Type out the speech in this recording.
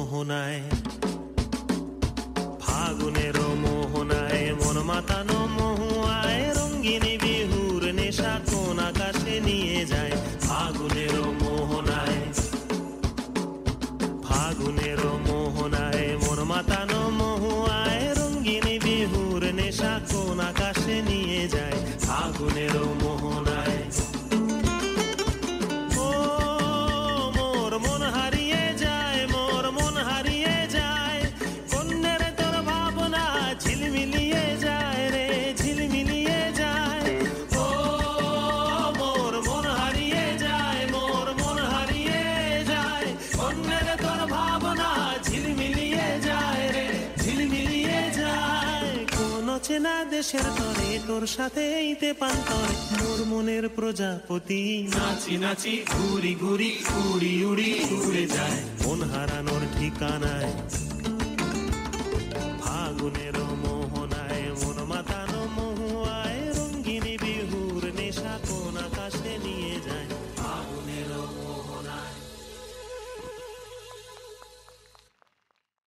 মোহনায়, ফাগুনের মোহনায় মন মাতানো মহুয়ায় রঙ্গিনী বিহুর নেশা কোন আকাশে নিয়ে যায়। ফাগুনের মোহনায়, ফাগুনের মোহনায় মন মাতানো মহুয়ায় রঙ্গিনী বিহুর নেশা কোন আকাশে নিয়ে যায়। ফাগুনের মোহনায় ও মোর মন হারিয়ে যায়, মোর মন হারিয়ে যায়, কন্যের তোর ভাবনা ঝিলমিলিয়ে যায় রে, ঝিলমিলিয়ে যায়। ও মোর মন হারিয়ে যায়, মোর মন হারিয়ে যায়, কন্যের তোর ভাবনা ঝিলমিলিয়ে যায় রে, ঝিলমিলিয়ে যায়। কোন চেনা দেশের তরে তোর সাথে এইতে পান্তরে মোর মনের প্রজাপতি নাচি নাচি ঘুরি ঘুরি উড়ি উড়ি উড়ে যায়। মন হারানোর ঠিকানায়